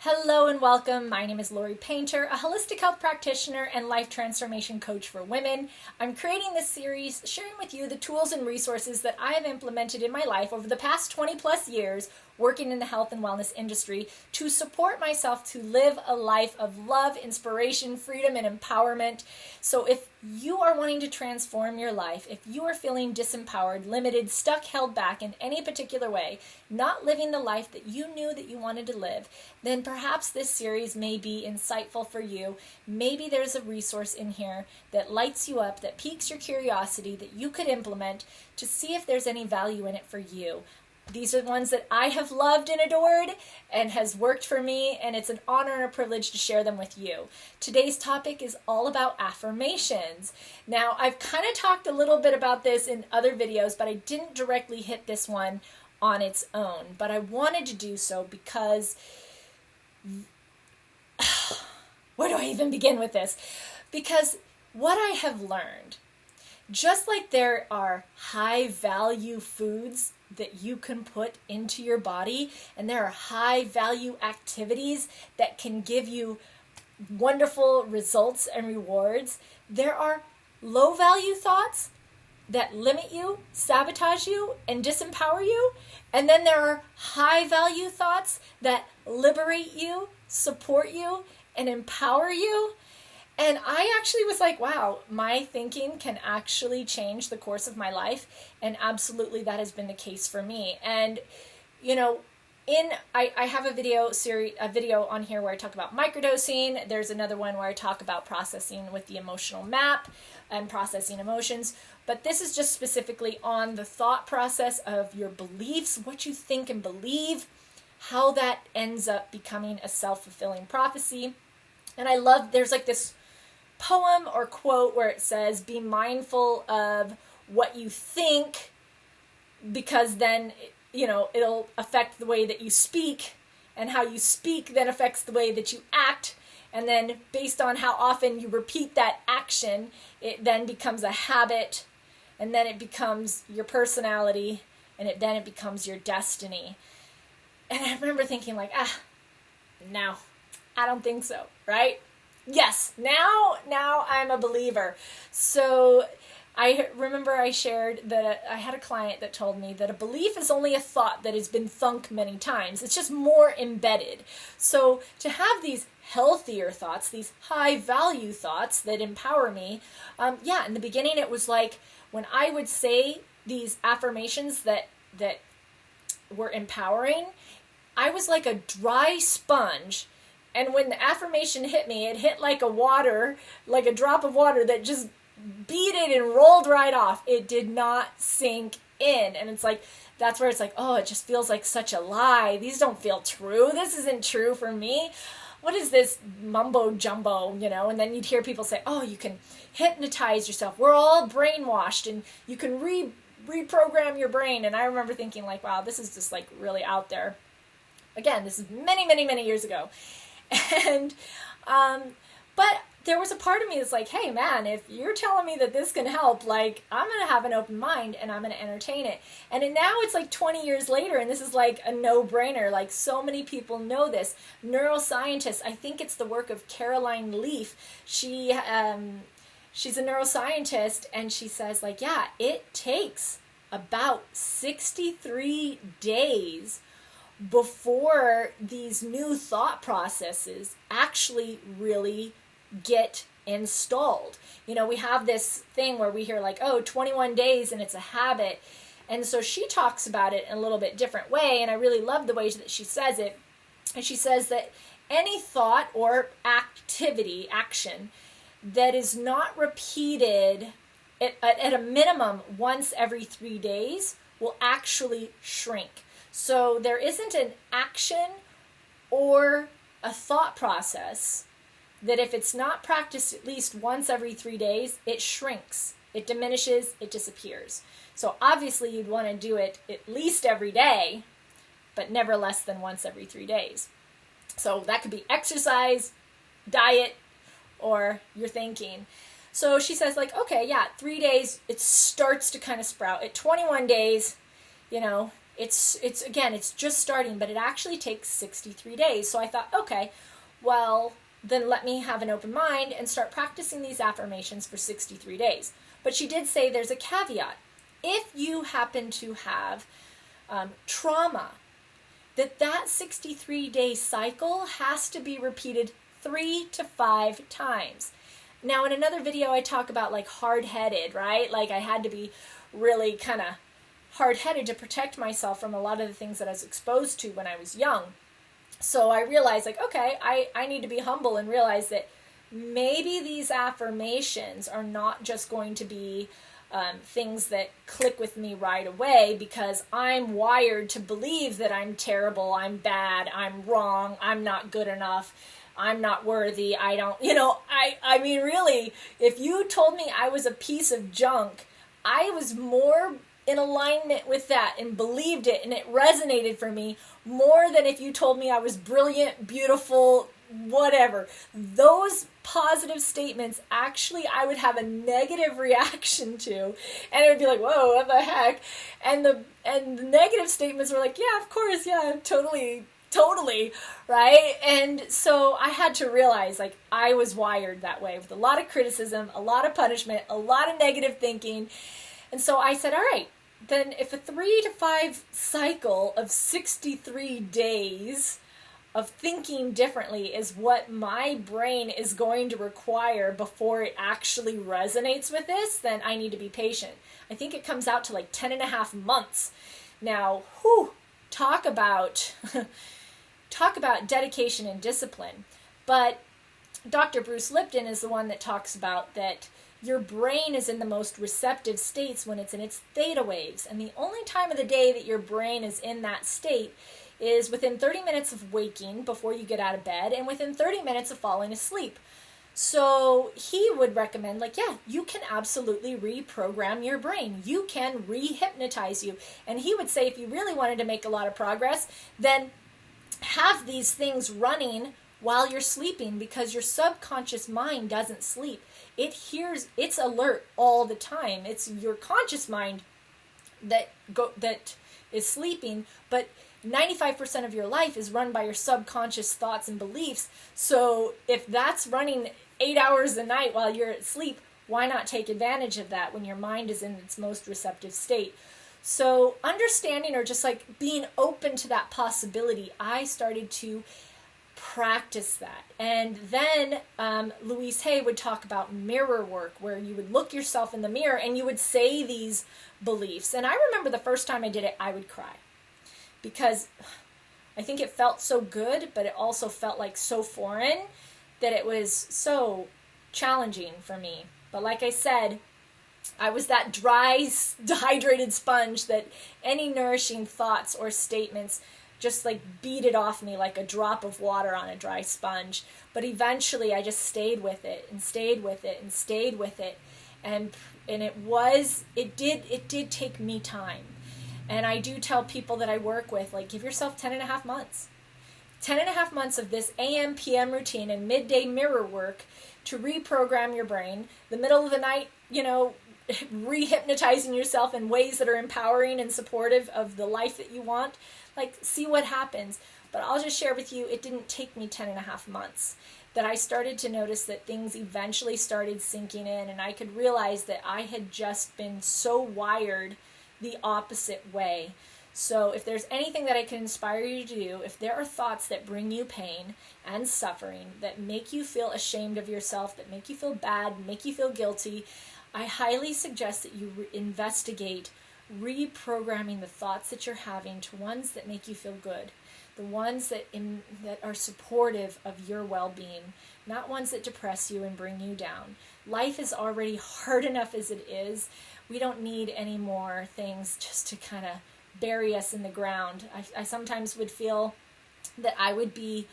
Hello and welcome. My name is Lori Painter, a holistic health practitioner and life transformation coach for women. I'm creating this series sharing with you the tools and resources that I have implemented in my life over the past 20 plus years working in the health and wellness industry to support myself to live a life of love, inspiration, freedom, and empowerment. So if you are wanting to transform your life, if you are feeling disempowered, limited, stuck, held back in any particular way, not living the life that you knew that you wanted to live, then perhaps this series may be insightful for you. Maybe there's a resource in here that lights you up, that piques your curiosity, that you could implement to see if there's any value in it for you. These are the ones that I have loved and adored and has worked for me, and it's an honor and a privilege to share them with you. Today's topic is all about affirmations. Now, I've kind of talked a little bit about this in other videos, but I didn't directly hit this one on its own. But I wanted to do so because where do I even begin with this? Because what I have learned, just like there are high value foods that you can put into your body, and there are high value activities that can give you wonderful results and rewards, there are low value thoughts that limit you, sabotage you, and disempower you. And then there are high value thoughts that liberate you, support you, and empower you. And I actually was like, wow, my thinking can actually change the course of my life. And absolutely that has been the case for me. And, you know, I have a video on here where I talk about microdosing. There's another one where I talk about processing with the emotional map and processing emotions. But this is just specifically on the thought process of your beliefs, what you think and believe, how that ends up becoming a self-fulfilling prophecy. And I love, there's like this poem or quote where it says, be mindful of what you think, because then, you know, it'll affect the way that you speak, and how you speak then affects the way that you act. And then based on how often you repeat that action, it then becomes a habit, and then it becomes your personality, and then it becomes your destiny. And I remember thinking like, no, I don't think so, right? Yes, now I'm a believer. So I remember I shared that I had a client that told me that a belief is only a thought that has been thunk many times. It's just more embedded. So to have these healthier thoughts, these high value thoughts that empower me, in the beginning it was like when I would say these affirmations that were empowering, I was like a dry sponge. And when the affirmation hit me, it hit like a drop of water that just beat it and rolled right off. It did not sink in. And it's like, that's where it's like, oh, it just feels like such a lie. These don't feel true. This isn't true for me. What is this mumbo jumbo, you know? And then you'd hear people say, oh, you can hypnotize yourself. We're all brainwashed and you can reprogram your brain. And I remember thinking like, wow, this is just like really out there. Again, this is many, many, many years ago. And, but there was a part of me that's like, hey man, if you're telling me that this can help, like I'm going to have an open mind and I'm going to entertain it. And now it's like 20 years later and this is like a no-brainer. Like so many people know this. Neuroscientists, I think it's the work of Caroline Leaf. She's a neuroscientist and she says like, yeah, it takes about 63 days before these new thought processes actually really get installed. You know, we have this thing where we hear like, oh, 21 days and it's a habit. And so she talks about it in a little bit different way. And I really love the way that she says it. And she says that any thought or action that is not repeated at a minimum once every 3 days will actually shrink. So there isn't an action or a thought process that if it's not practiced at least once every 3 days, it shrinks, it diminishes, it disappears. So obviously you'd want to do it at least every day, but never less than once every 3 days. So that could be exercise, diet, or your thinking. So she says like, okay, yeah, 3 days, it starts to kind of sprout. At 21 days, you know, it's just starting, but it actually takes 63 days. So I thought, okay, well, then let me have an open mind and start practicing these affirmations for 63 days. But she did say there's a caveat. If you happen to have trauma, that 63-day cycle has to be repeated 3 to 5 times. Now, in another video, I talk about like hard-headed, right? Like I had to be really kind of hard-headed to protect myself from a lot of the things that I was exposed to when I was young. So I realized, like, okay, I need to be humble and realize that maybe these affirmations are not just going to be things that click with me right away, because I'm wired to believe that I'm terrible, I'm bad, I'm wrong, I'm not good enough, I'm not worthy, I don't, I mean, really, if you told me I was a piece of junk, I was more in alignment with that and believed it, and it resonated for me more than if you told me I was brilliant, beautiful, whatever. Those positive statements, actually, I would have a negative reaction to, and it would be like, whoa, what the heck? And the negative statements were like, yeah, of course, yeah, totally, right? And so I had to realize, like, I was wired that way with a lot of criticism, a lot of punishment, a lot of negative thinking. And so I said, all right, then if a 3 to 5 cycle of 63 days of thinking differently is what my brain is going to require before it actually resonates with this, then I need to be patient. I think it comes out to like 10 and a half months. Now, talk about dedication and discipline. But Dr. Bruce Lipton is the one that talks about that your brain is in the most receptive states when it's in its theta waves. And the only time of the day that your brain is in that state is within 30 minutes of waking before you get out of bed and within 30 minutes of falling asleep. So he would recommend, like, yeah, you can absolutely reprogram your brain. You can re-hypnotize you. And he would say if you really wanted to make a lot of progress, then have these things running while you're sleeping, because your subconscious mind doesn't sleep. It's alert all the time. It's your conscious mind that is sleeping, but 95% of your life is run by your subconscious thoughts and beliefs. So if that's running 8 hours a night while you're asleep, why not take advantage of that when your mind is in its most receptive state? So understanding, or just like being open to that possibility, I started to practice that. And then Louise Hay would talk about mirror work, where you would look yourself in the mirror and you would say these beliefs. And I remember the first time I did it, I would cry, because I think it felt so good, but it also felt like so foreign that it was so challenging for me. But like I said, I was that dry, dehydrated sponge that any nourishing thoughts or statements just like beat it off me like a drop of water on a dry sponge. But eventually I just stayed with it and stayed with it and stayed with it. And it did take me time. And I do tell people that I work with, like, give yourself 10 and a half months. 10 and a half months of this AM, PM routine and midday mirror work to reprogram your brain. The middle of the night, re-hypnotizing yourself in ways that are empowering and supportive of the life that you want. Like, see what happens. But I'll just share with you, it didn't take me 10 and a half months. That I started to notice that things eventually started sinking in, and I could realize that I had just been so wired the opposite way. So if there's anything that I can inspire you to do, if there are thoughts that bring you pain and suffering, that make you feel ashamed of yourself, that make you feel bad, make you feel guilty, I highly suggest that you investigate reprogramming the thoughts that you're having to ones that make you feel good, the ones that are supportive of your well-being, not ones that depress you and bring you down. Life is already hard enough as it is. We don't need any more things just to kind of bury us in the ground. I sometimes would feel that I would be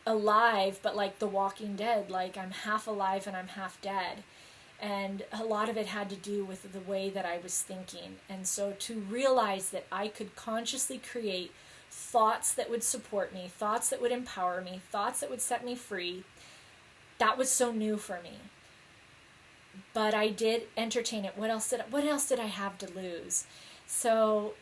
alive, but like The Walking Dead, like I'm half alive and I'm half dead. And a lot of it had to do with the way that I was thinking. And so to realize that I could consciously create thoughts that would support me, thoughts that would empower me, thoughts that would set me free, that was so new for me. But I did entertain it. What else did I have to lose? So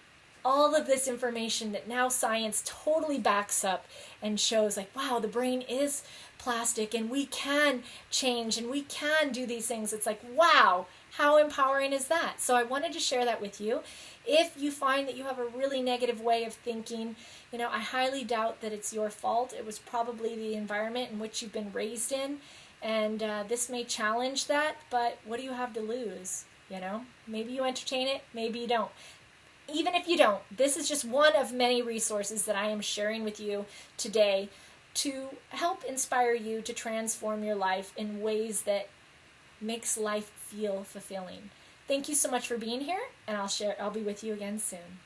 all of this information that now science totally backs up and shows like, wow, the brain is plastic and we can change and we can do these things. It's like, wow, how empowering is that? So I wanted to share that with you. If you find that you have a really negative way of thinking, I highly doubt that it's your fault. It was probably the environment in which you've been raised in, and this may challenge that, but what do you have to lose? Maybe you entertain it, maybe you don't. Even if you don't, this is just one of many resources that I am sharing with you today to help inspire you to transform your life in ways that makes life feel fulfilling. Thank you so much for being here, and I'll be with you again soon.